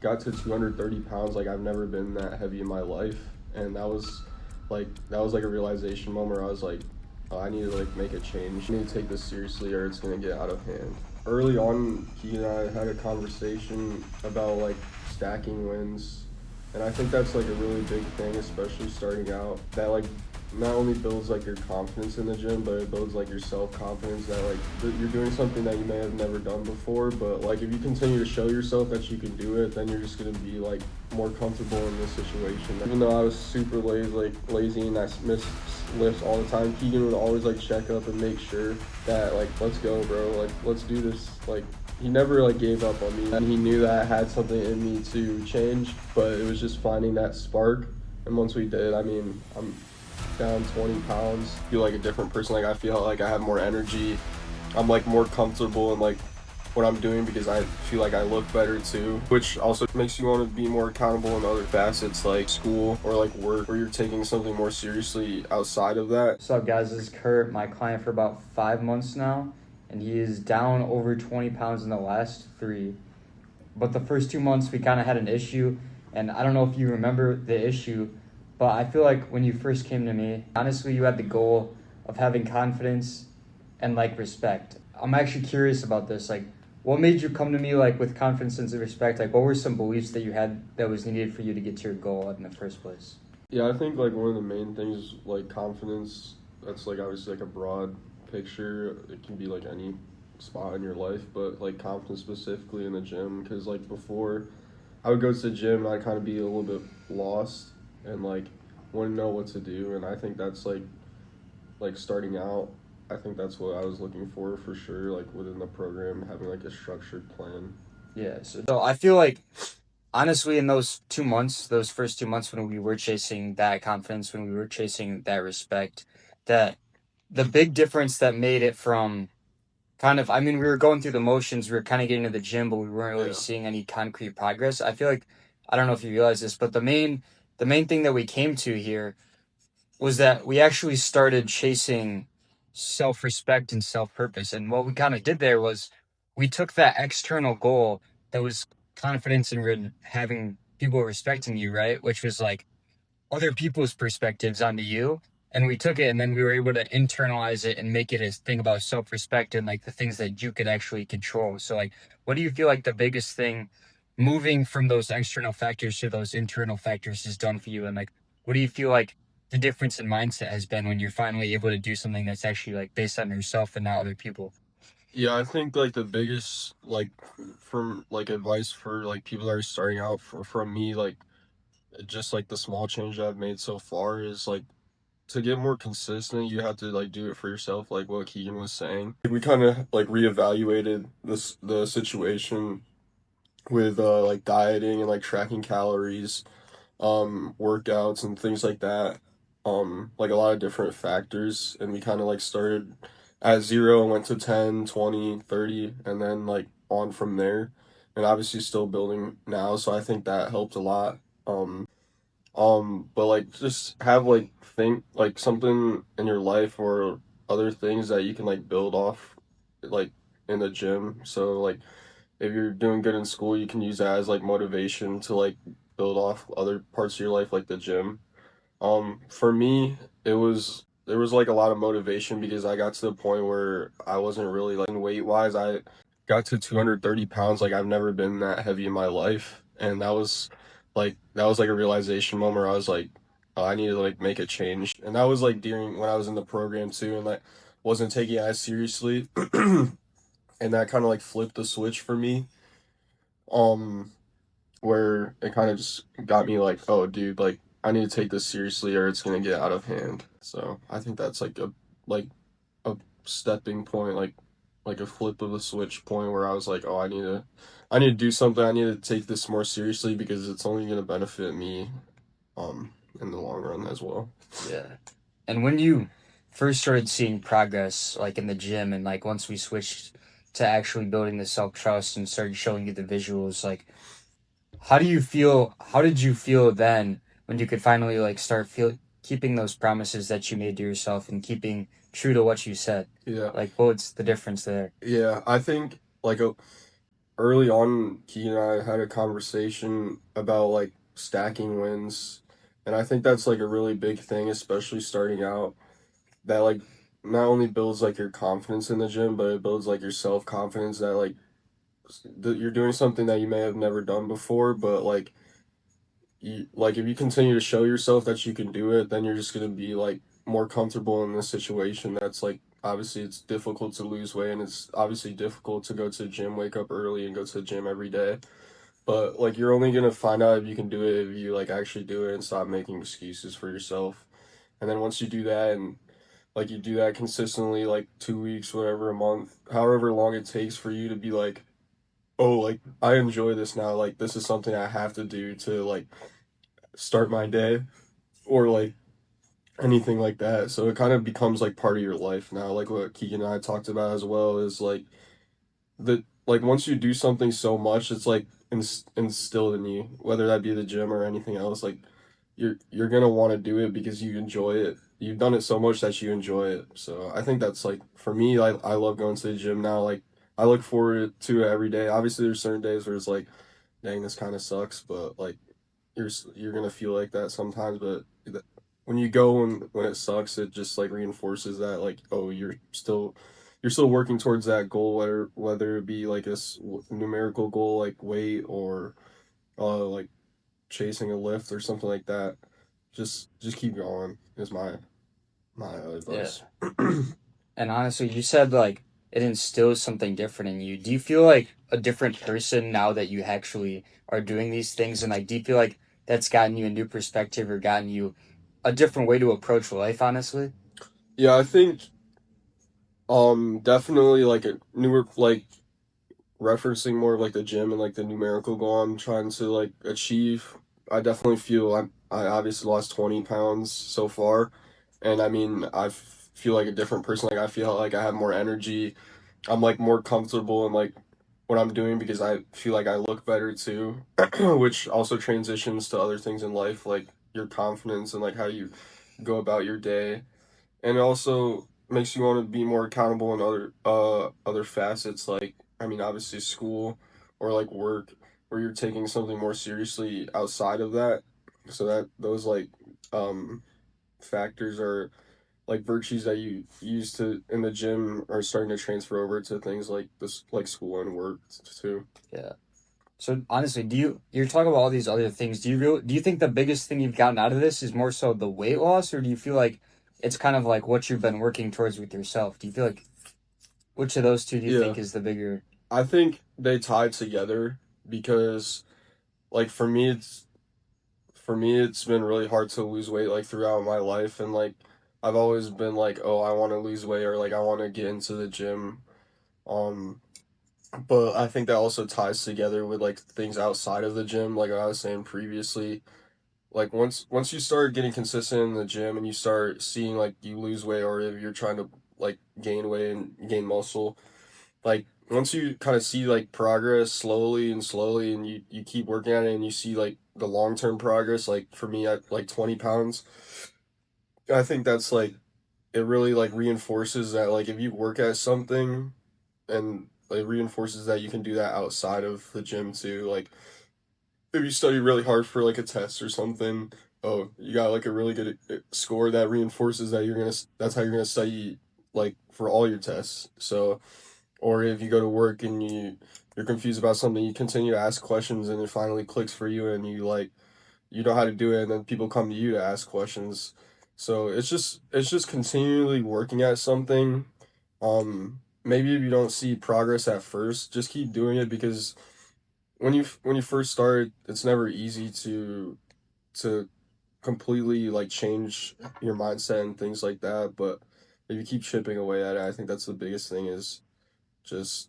Got to 230 pounds, like I've never been that heavy in my life. And that was like a realization moment where I was like, oh, I need to like make a change. I need to take this seriously or it's gonna get out of hand. Early on, he and I had a conversation about like stacking wins. And I think that's like a really big thing, especially starting out. That like not only builds like your confidence in the gym, but it builds like your self confidence that like you're doing something that you may have never done before. But like if you continue to show yourself that you can do it, then you're just gonna be like more comfortable in this situation. Even though I was super lazy and I missed lifts all the time, Keegan would always like check up and make sure that like let's go, bro, like let's do this. Like he never like gave up on me, and he knew that I had something in me to change, but it was just finding that spark. And once we did, I mean, I'm down 20 pounds. I feel like a different person. Like I feel like I have more energy. I'm like more comfortable in like what I'm doing because I feel like I look better too, which also makes you want to be more accountable in other facets like school or like work, where you're taking something more seriously outside of that. What's up, guys? This is Kurt, my client for about 5 months now, and he is down over 20 pounds in the last 3. But the first 2 months, we kind of had an issue, and I don't know if you remember the issue, but I feel like when you first came to me, honestly, you had the goal of having confidence and like respect. I'm actually curious about this. Like, what made you come to me like with confidence and respect? Like, what were some beliefs that you had that was needed for you to get to your goal in the first place? Yeah, I think like one of the main things like confidence. That's like obviously like a broad picture. It can be like any spot in your life, but like confidence specifically in the gym. Because like before, I would go to the gym and I'd kind of be a little bit lost and like wouldn't know what to do. And I think that's like starting out. I think that's what I was looking for sure. Like within the program, having like a structured plan. Yeah, so I feel like honestly in those 2 months, those first 2 months when we were chasing that confidence, when we were chasing that respect, that the big difference that made it from kind of, I mean, we were going through the motions, we were kind of getting to the gym, but we weren't really Yeah. seeing any concrete progress. I feel like, I don't know if you realize this, but the main thing that we came to here was that we actually started chasing self-respect and self-purpose. And what we kind of did there was we took that external goal that was confidence in having people respecting you, right? Which was like other people's perspectives onto you. And we took it and then we were able to internalize it and make it a thing about self-respect and like the things that you could actually control. So like, what do you feel like the biggest thing moving from those external factors to those internal factors has done for you? And like, what do you feel like the difference in mindset has been when you're finally able to do something that's actually like based on yourself and not other people? Yeah, I think like the biggest like from like advice for like people that are starting out from me, like just like the small change I've made so far is like to get more consistent, you have to like do it for yourself, like what Keegan was saying. Like, we kind of like reevaluated the situation with like dieting and like tracking calories, workouts and things like that. Like a lot of different factors, and we kind of like started at 0 and went to 10, 20, 30, and then like on from there. And obviously still building now, so I think that helped a lot. But like just have like think like something in your life or other things that you can like build off like in the gym. So like if you're doing good in school, you can use that as like motivation to like build off other parts of your life like the gym. For me, there was like a lot of motivation because I got to the point where I wasn't really like weight wise. I got to 230 pounds. Like I've never been that heavy in my life. And that was like a realization moment where I was like, oh, I need to like make a change. And that was like during when I was in the program too and like wasn't taking it as seriously. And that kind of like flipped the switch for me. Um where it kind of just got me like, oh, dude, like I need to take this seriously or it's gonna get out of hand. So I think that's like a stepping point, like a flip of a switch point where I was like, oh, I need to do something. I need to take this more seriously because it's only gonna benefit me, in the long run as well. Yeah. And when you first started seeing progress, like in the gym, and like once we switched to actually building the self trust and started showing you the visuals, like how do you feel? How did you feel then when you could finally like start keeping those promises that you made to yourself and keeping true to what you said? Yeah, Like, what's the difference there? yeah. I think like early on, Key and I had a conversation about like stacking wins, and I think that's like a really big thing, especially starting out. That like not only builds like your confidence in the gym, but it builds like your self confidence that like you're doing something that you may have never done before, but like like if you continue to show yourself that you can do it, then you're just gonna be like more comfortable in this situation. That's like obviously it's difficult to lose weight, and it's obviously difficult to go to the gym, wake up early, and go to the gym every day. But like you're only gonna find out if you can do it if you like actually do it and stop making excuses for yourself. And then once you do that and like you do that consistently, like 2 weeks, whatever, a month, however long it takes for you to be like, oh, like I enjoy this now. Like this is something I have to do to like start my day or like anything like that. So it kind of becomes like part of your life now. Like what Keegan and I talked about as well is like like once you do something so much, it's like instilled in you, whether that be the gym or anything else. Like you're gonna want to do it because you enjoy it. You've done it so much that you enjoy it. So I think that's like for me, I love going to the gym now. Like I look forward to it every day. Obviously, there's certain days where it's like, dang, this kind of sucks, but like you're gonna feel like that sometimes, but when you go and when it sucks, it just like reinforces that like oh you're still working towards that goal, whether it be like a numerical goal like weight or like chasing a lift or something like that. Just keep going is my Yeah. advice. And honestly, you said like it instills something different in you. Do you feel like a different person now that you actually are doing these things? And like, do you feel like that's gotten you a new perspective or gotten you a different way to approach life, honestly? Yeah, I think definitely like a newer like referencing more of like the gym and like the numerical goal I'm trying to like achieve. I definitely feel I obviously lost 20 pounds so far, and I mean feel like a different person. Like I feel like I have more energy. I'm like more comfortable in like what I'm doing because I feel like I look better too, which also transitions to other things in life like your confidence and like how you go about your day, and it also makes you want to be more accountable in other facets like I mean obviously school or like work where you're taking something more seriously outside of that, so that those like um factors are like virtues that you use to in the gym are starting to transfer over to things like this like school and work too. Yeah. So honestly, you're talking about all these other things. Do you think the biggest thing you've gotten out of this is more so the weight loss, or do you feel like it's kind of like what you've been working towards with yourself? Do you feel like which of those two do you Yeah, think is the bigger? I think they tie together because like for me it's been really hard to lose weight like throughout my life, and like I've always been like oh I want to lose weight or like I want to get into the gym, um but I think that also ties together with like things outside of the gym like I was saying previously. Like once you start getting consistent in the gym and you start seeing like you lose weight or if you're trying to like gain weight and gain muscle, like once you kind of see like progress slowly and slowly and you keep working at it and you see like the long-term progress, like for me at like 20 pounds, I think that's like it really like reinforces that like if you work at something and it reinforces that you can do that outside of the gym too. Like if you study really hard for like a test or something, oh, you got like a really good score that reinforces that that's how you're gonna study like for all your tests. So, or if you go to work and you're confused about something, you continue to ask questions and it finally clicks for you and you know how to do it and then people come to you to ask questions. So it's just continually working at something. Maybe if you don't see progress at first, just keep doing it because when you first start, it's never easy to completely like change your mindset and things like that. But if you keep chipping away at it, I think that's the biggest thing is just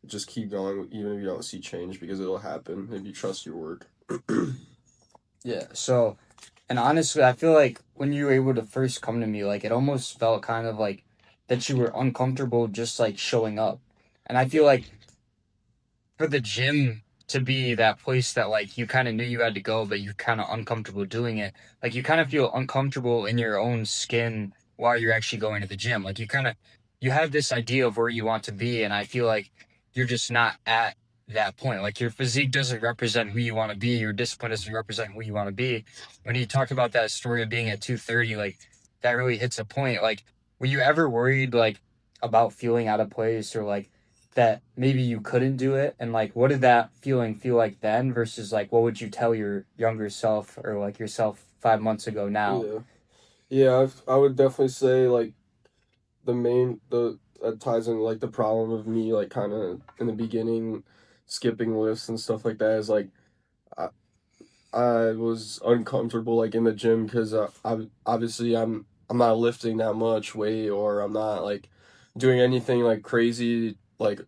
just keep going even if you don't see change because it'll happen if you trust your work. Yeah. So, and honestly, I feel like when you were able to first come to me, like it almost felt kind of like that you were uncomfortable just like showing up. And I feel like for the gym to be that place that like you kind of knew you had to go, but you're kind of uncomfortable doing it. Like you kind of feel uncomfortable in your own skin while you're actually going to the gym. Like you have this idea of where you want to be, and I feel like you're just not at that point. Like your physique doesn't represent who you want to be. Your discipline doesn't represent who you want to be. When you talk about that story of being at 230, like that really hits a point. Like, were you ever worried like about feeling out of place or like that maybe you couldn't do it? And like, what did that feeling feel like then versus like what would you tell your younger self or like yourself 5 months ago now? Yeah, yeah. I would definitely say like the main the that ties in like the problem of me like kind of in the beginning skipping lifts and stuff like that is like I, I was uncomfortable like in the gym because I obviously I'm not lifting that much weight or I'm not like doing anything like crazy like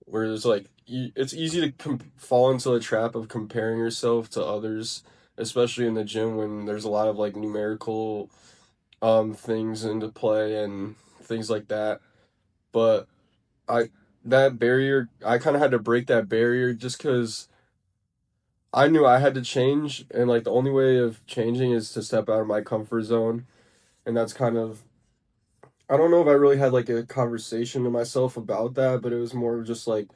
where there's like it's easy to fall into the trap of comparing yourself to others, especially in the gym when there's a lot of like numerical things into play and things like that. But I that barrier I kind of had to break that barrier just because I knew I had to change and like the only way of changing is to step out of my comfort zone, and that's kind of I don't know if I really had like a conversation to myself about that, but it was more of just like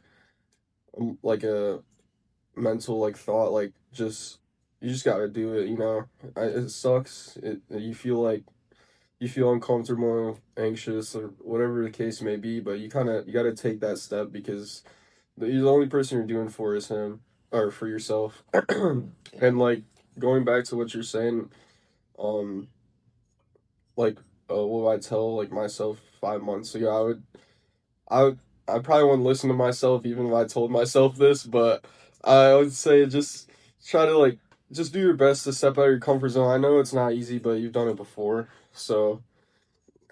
a mental like thought like just you just got to do it, you know. It sucks. You feel like you feel uncomfortable, anxious, or whatever the case may be, but you got to take that step because the only person you're doing for is him or for yourself. And like going back to what you're saying, um, like what would I tell like myself 5 months ago? I would, I probably wouldn't listen to myself even if I told myself this, but I would say just try to like just do your best to step out of your comfort zone. I know it's not easy, but you've done it before, so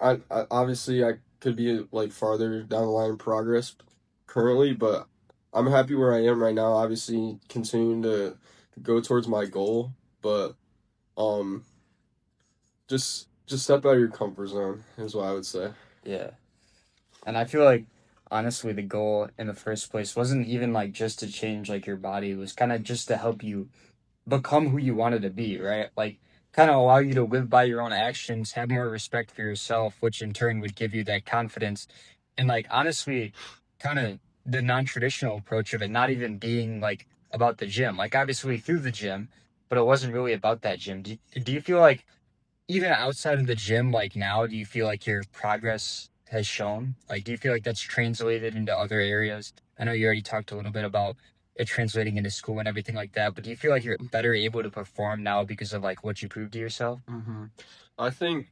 I obviously I could be like farther down the line in progress currently, but I'm happy where I am right now. Obviously, continuing to go towards my goal, but um, just step out of your comfort zone is what I would say. Yeah. And I feel like honestly the goal in the first place wasn't even like just to change like your body. It was kind of just to help you become who you wanted to be, right? Like kind of allow you to live by your own actions, have more respect for yourself, which in turn would give you that confidence. And like honestly, kind of the non-traditional approach of it not even being like about the gym. Like obviously through the gym, but it wasn't really about that gym. Do you feel like even outside of the gym, like now, do you feel like your progress has shown? Like, do you feel like that's translated into other areas? I know you already talked a little bit about it translating into school and everything like that, but do you feel like you're better able to perform now because of like what you proved to yourself? Mm-hmm. I think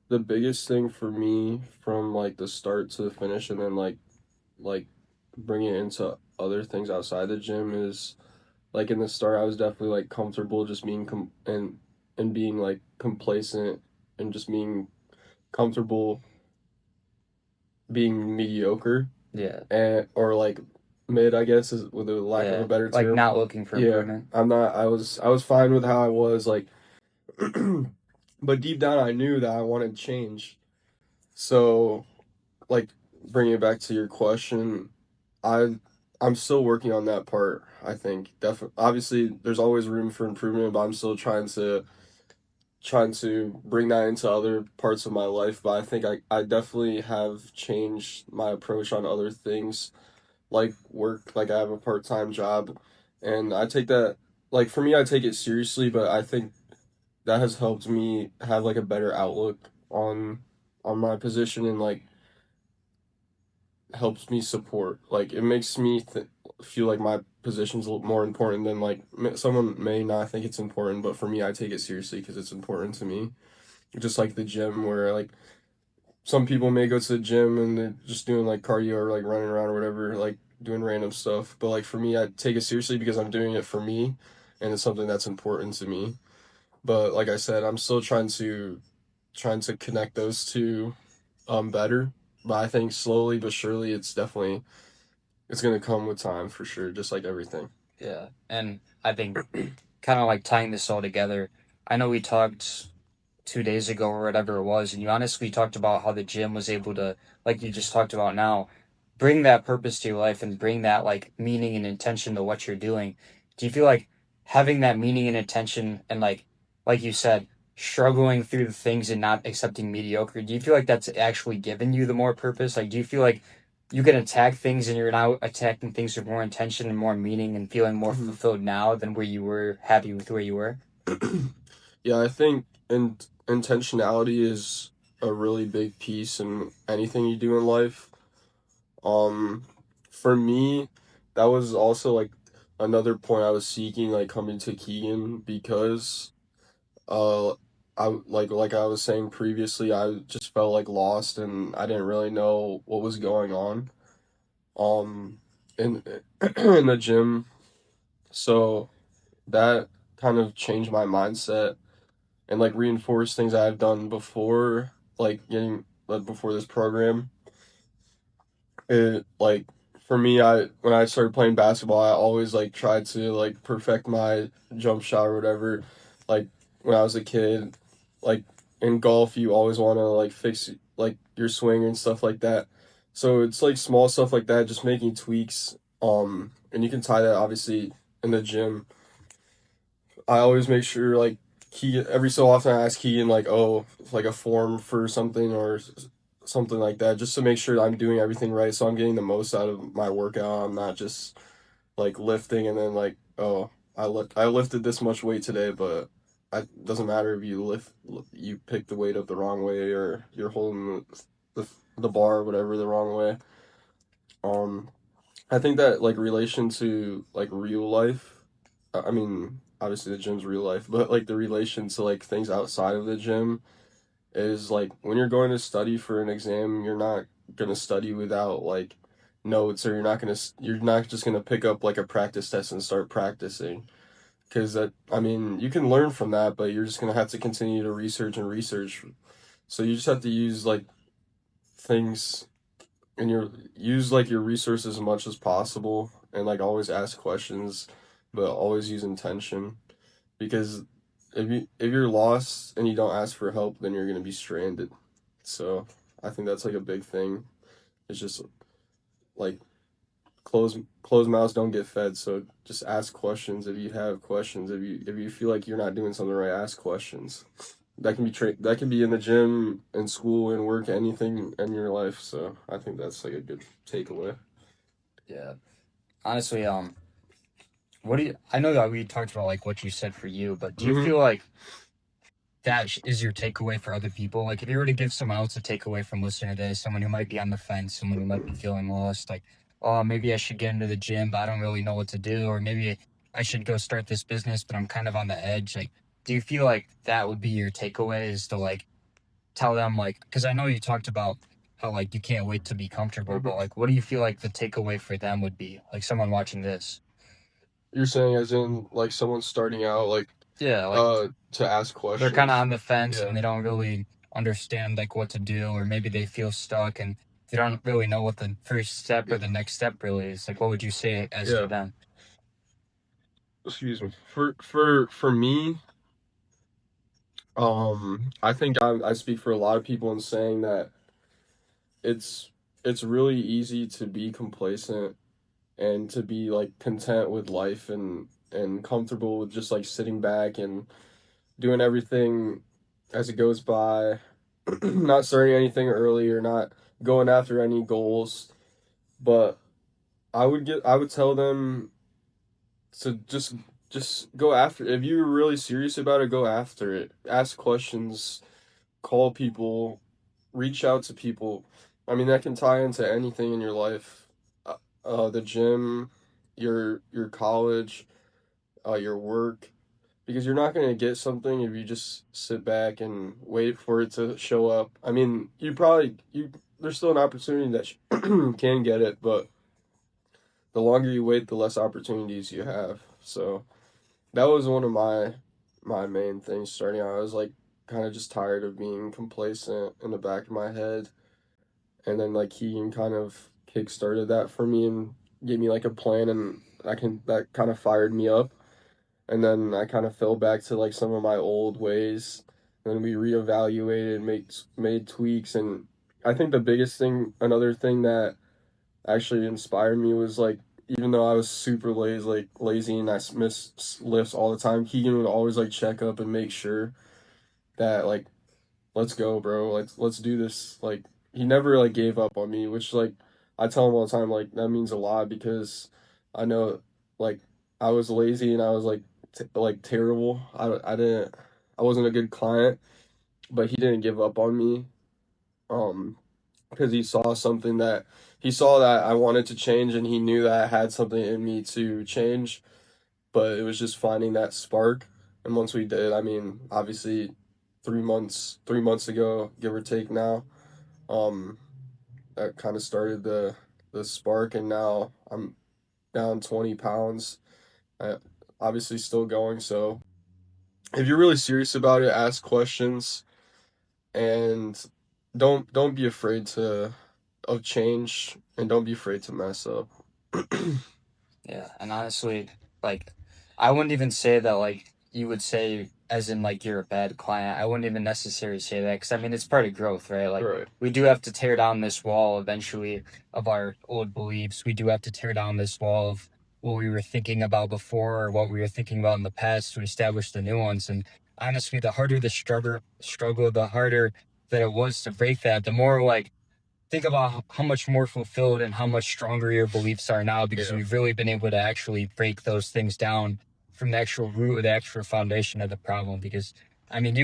the biggest thing for me from like the start to the finish, and then like bringing it into other things outside the gym is like in the start I was definitely like comfortable just being and being like complacent and just being comfortable being mediocre Yeah, and or like mid I guess is with a lack of a yeah. better Like term. not looking for Yeah, improvement. I'm not I was fine with how I was like but deep down I knew that I wanted change. So like bringing it back to your question, I I'm still working on that part. I think definitely obviously there's always room for improvement, but I'm still trying to bring that into other parts of my life. But I think I definitely have changed my approach on other things like work. Like I have a part-time job, and I take that like for me I take it seriously, but I think that has helped me have like a better outlook on my position and like helps me support. Like it makes me feel like my position's a little more important than like someone may not think it's important, but for me, I take it seriously because it's important to me. Just like the gym, where like some people may go to the gym and they're just doing like cardio or like running around or whatever, like doing random stuff. But like for me, I take it seriously because I'm doing it for me, and it's something that's important to me. But like I said, I'm still trying to connect those two better. But I think slowly but surely, it's gonna come with time for sure, just like everything. Yeah. And I think kind of like tying this all together, I know we talked 2 days ago or whatever it was, and you honestly talked about how the gym was able to, like you just talked about now, bring that purpose to your life and bring that like meaning and intention to what you're doing. Do you feel like having that meaning and intention and like you said, struggling through the things and not accepting mediocre, do you feel like that's actually given you the more purpose? Like, do you feel like you can attack things and you're now attacking things with more intention and more meaning and feeling more Mhm. fulfilled now than where you were happy with where you were? Yeah, I think intentionality is a really big piece in anything you do in life. Um, for me, that was also like another point I was seeking, like coming to Keegan, because uh I like I was saying previously, I just felt like lost and I didn't really know what was going on in in the gym. So that kind of changed my mindset and like reinforced things I've done before, like getting like before this program. It like for me, I when I started playing basketball, I always like tried to like perfect my jump shot or whatever. Like when I was a kid, like in golf, you always want to like fix like your swing and stuff like that. So it's like small stuff like that, just making tweaks. And you can tie that obviously in the gym. I always make sure like Keegan every so often I ask Keegan like, oh, like a form for something or something like that, just to make sure I'm doing everything right, so I'm getting the most out of my workout. I'm not just like lifting and then like, oh, I lifted this much weight today, but it doesn't matter if you pick the weight up the wrong way or you're holding the bar or whatever the wrong way. Um, I think that like relation to like real life, I mean, obviously the gym's real life, but like the relation to like things outside of the gym is like when you're going to study for an exam, you're not gonna study without like notes, or you're not just gonna pick up like a practice test and start practicing. Because that, I mean, you can learn from that, but you're just gonna have to continue to research and research. So you just have to use like things and use like your resources as much as possible, and like always ask questions, but always use intention, because if you're lost and you don't ask for help, then you're gonna be stranded. So I think that's like a big thing. It's just like closed mouths don't get fed. So just ask questions if you have questions. If you feel like you're not doing something right, ask questions. That can be in the gym, in school, in work, anything in your life. So I think that's like a good takeaway. Yeah. Honestly, what do you, I know that we talked about like what you said for you, but do you Hmm. feel like that is your takeaway for other people? Like, if you were to give someone else a takeaway from listening to this, someone who might be on the fence, someone who might be feeling lost, like, oh, maybe I should get into the gym, but I don't really know what to do, or maybe I should go start this business, but I'm kind of on the edge. Like, do you feel like that would be your takeaway? Is to like tell them like, because I know you talked about how like you can't wait to be comfortable, but Hmm. like, what do you feel like the takeaway for them would be? Like someone watching this. You're saying as in like someone starting out, like Yeah, like to ask they're kind of questions. on the fence Yeah. and they don't really understand like what to do, or maybe they feel stuck and they don't really know what the first step Yeah. or the next step really is. Like, what would you say as for Yeah. them? Excuse me. For me, I think I speak for a lot of people in saying that it's it's really easy to be complacent and to be like content with life and comfortable with just like sitting back and doing everything as it goes by, not starting anything early or not going after any goals. But I would tell them to just go after it. If you're really serious about it, go after it. Ask questions, call people, reach out to people. I mean, that can tie into anything in your life. The gym, your college, your work, because you're not gonna get something if you just sit back and wait for it to show up. I mean, you there's still an opportunity that can get it, but the longer you wait, the less opportunities you have. So that was one of my main things starting out. I was like kind of just tired of being complacent in the back of my head, and then like Keegan kind of kick started that for me and gave me like a plan, and that kind of fired me up. And then I kind of fell back to like some of my old ways. And then we reevaluated, made tweaks, and I think the biggest thing, another thing that actually inspired me was like, even though I was super lazy and I miss lifts all the time, Keegan would always like check up and make sure that like, let's go, bro, let's do this. Like he never like gave up on me, which like I tell him all the time like that means a lot because I know like I was lazy and I was like like terrible. I wasn't a good client, but he didn't give up on me. Um, because he saw that I wanted to change and he knew that I had something in me to change, but it was just finding that spark. And once we did, I mean, obviously 3 months ago, give or take now, um, that kind of started the spark and now I'm down 20 pounds. I, obviously still going, so if you're really serious about it, ask questions and don't be afraid to of change and don't be afraid to mess up. Yeah, and honestly, like, I wouldn't even say that like you would say as in like you're a bad client. I wouldn't even necessarily say that because I mean it's part of growth, right? Like Right. we do have to tear down this wall eventually of our old beliefs. We do have to tear down this wall of what we were thinking about before or what we were thinking about in the past to establish the new ones. And honestly, the harder the struggle, the harder that it was to break that, the more like think about how much more fulfilled and how much stronger your beliefs are now because Yeah. we've really been able to actually break those things down from the actual root or the actual foundation of the problem. Because, I mean,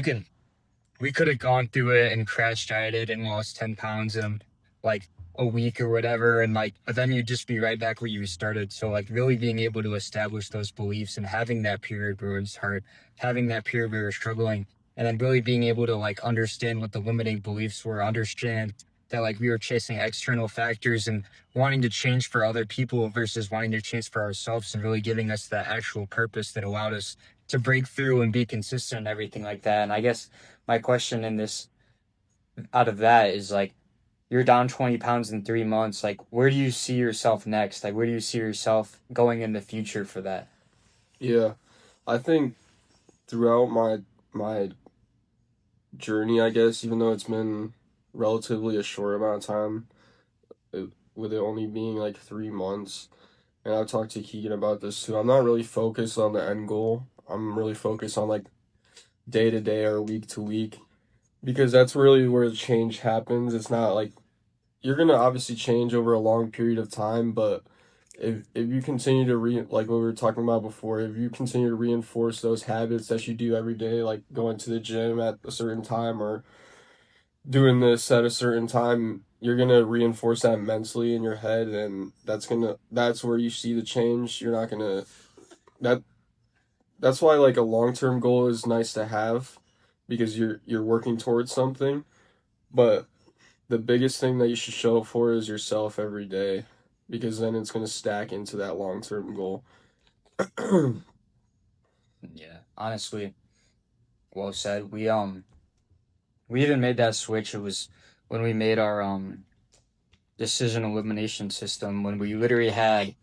we could have gone through it and crash dieted and lost 10 pounds in like a week or whatever. And like, but then you'd just be right back where you started. So, like, really being able to establish those beliefs and having that period where it's hard, having that period where you're struggling, and then really being able to like understand what the limiting beliefs were, understand that like we were chasing external factors and wanting to change for other people versus wanting to change for ourselves and really giving us that actual purpose that allowed us to break through and be consistent and everything like that. And I guess my question in this out of that is like you're down 20 pounds in 3 months. Like, where do you see yourself next? Like, where do you see yourself going in the future for that? Yeah. I think throughout my journey, I guess, even though it's been relatively a short amount of time, with it only being like 3 months, and I've talked to Keegan about this too. I'm not really focused on the end goal. I'm really focused on like day to day or week to week because that's really where the change happens. It's not like you're gonna obviously change over a long period of time, but if you continue to like what we were talking about before, if you continue to reinforce those habits that you do every day, like going to the gym at a certain time or doing this at a certain time, you're gonna reinforce that mentally in your head, and that's where you see the change. You're not gonna that that's why like a long-term goal is nice to have because you're working towards something, but the biggest thing that you should show up for is yourself every day because then it's gonna stack into that long-term goal. Yeah, honestly, well said. We even made that switch. It was when we made our decision elimination system when we had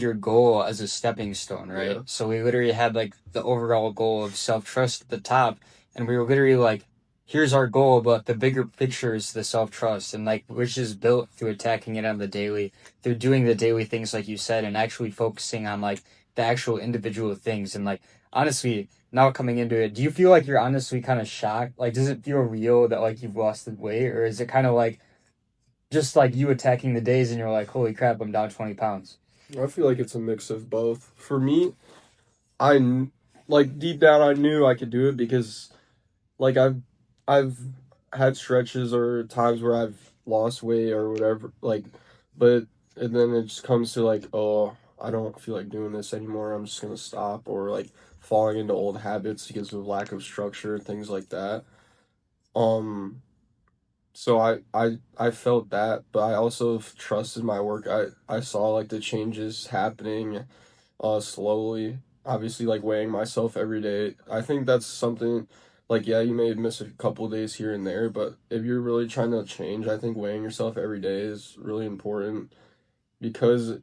your goal as a stepping stone, right? Yeah. So we literally had like the overall goal of self trust at the top, and we were literally like, here's our goal, but the bigger picture is the self trust, and like which is built through attacking it on the daily, through doing the daily things like you said, and actually focusing on like the actual individual things. And like honestly, now coming into it, do you feel like you're honestly kind of shocked? Like, does it feel real that like you've lost the weight, or is it kind of like just like you attacking the days and you're like, holy crap, I'm down 20 pounds? I feel like it's a mix of both. For me, like deep down I knew I could do it because like I've had stretches or times where I've lost weight or whatever like but and then it just comes to like oh I don't feel like doing this anymore, I'm just gonna stop, or like falling into old habits because of lack of structure, things like that. So I felt that, but I also trusted my work. I saw like the changes happening slowly. Obviously, like weighing myself every day. I think that's something like yeah, you may miss a couple days here and there, but if you're really trying to change, I think weighing yourself every day is really important because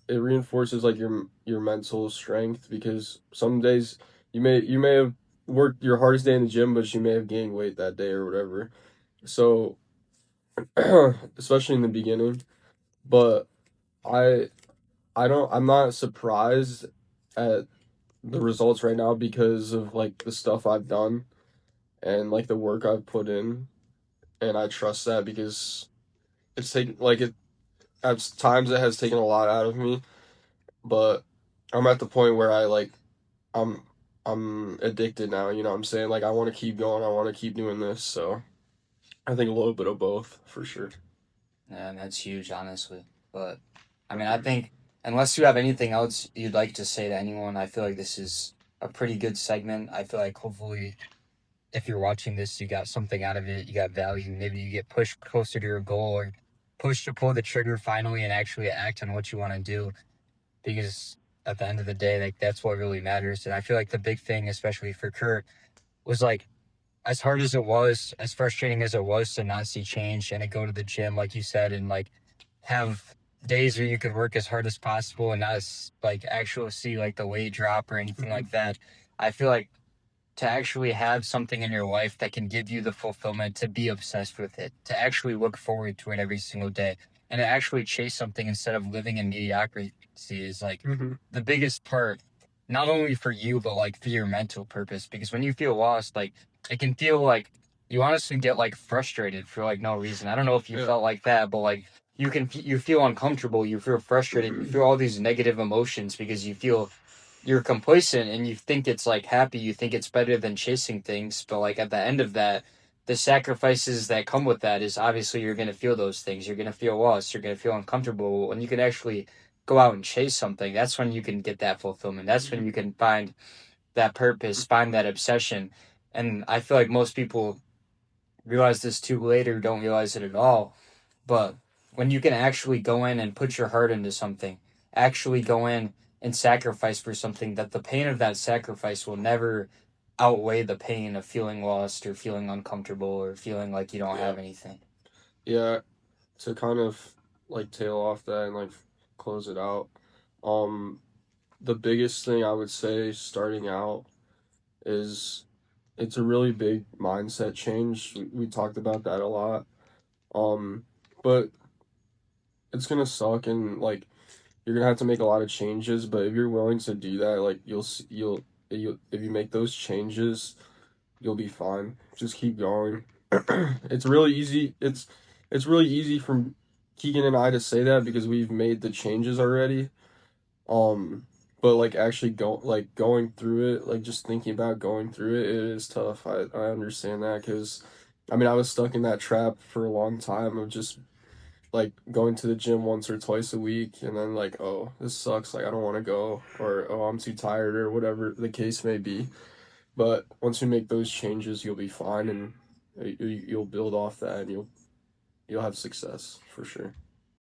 it reinforces like your mental strength because some days you may have worked your hardest day in the gym, but you may have gained weight that day or whatever. So especially in the beginning. But I I'm not surprised at the results right now because of like the stuff I've done and like the work I've put in, and I trust that because it's taken like at times it has taken a lot out of me, but I'm at the point where I'm I'm addicted now, you know what I'm saying? Like I want to keep going, I want to keep doing this, so I think a little bit of both for sure. And that's huge, honestly. But I mean, I think unless you have anything else you'd like to say to anyone, I feel like this is a pretty good segment. I feel like hopefully if you're watching this, you got something out of it, you got value. Maybe you get pushed closer to your goal or pushed to pull the trigger finally and actually act on what you want to do. Because at the end of the day, like that's what really matters. And I feel like the big thing, especially for Kurt, was like as hard as it was, as frustrating as it was to not see change and to go to the gym, like you said, and like have days where you could work as hard as possible and not like actually see like the weight drop or anything like that. I feel like to actually have something in your life that can give you the fulfillment to be obsessed with it, to actually look forward to it every single day, and to actually chase something instead of living in mediocrity is like Hmm. the biggest part, not only for you, but like for your mental purpose. Because when you feel lost, like it can feel like you honestly get like frustrated for like no reason. I don't know if you Yeah. felt like that, but like you feel uncomfortable, you feel frustrated, you feel all these negative emotions because you feel you're complacent and you think it's like happy, you think it's better than chasing things, but like at the end of that, the sacrifices that come with that is obviously you're going to feel those things. You're going to feel lost, you're going to feel uncomfortable. When you can actually go out and chase something, that's when you can get that fulfillment. That's when you can find that purpose, find that obsession. And I feel like most people realize this too late or don't realize it at all. But when you can actually go in and put your heart into something, actually go in and sacrifice for something, that the pain of that sacrifice will never outweigh the pain of feeling lost or feeling uncomfortable or feeling like you don't Yeah. have anything. Yeah, to kind of like tail off that and like close it out. Um, the biggest thing I would say starting out is it's a really big mindset change. We talked about that a lot. Um, but it's gonna suck and like you're gonna have to make a lot of changes. But if you're willing to do that, like you'll if you make those changes, you'll be fine. Just keep going. It's really easy. It's really easy for Keegan and I to say that because we've made the changes already. Um, but like actually going through it, like just thinking about going through it, it is tough. I understand that because I mean I was stuck in that trap for a long time of just like going to the gym once or twice a week and then like, oh, this sucks, like I don't want to go, or oh, I'm too tired, or whatever the case may be. But once you make those changes, you'll be fine, and you'll build off that, and you'll have success for sure.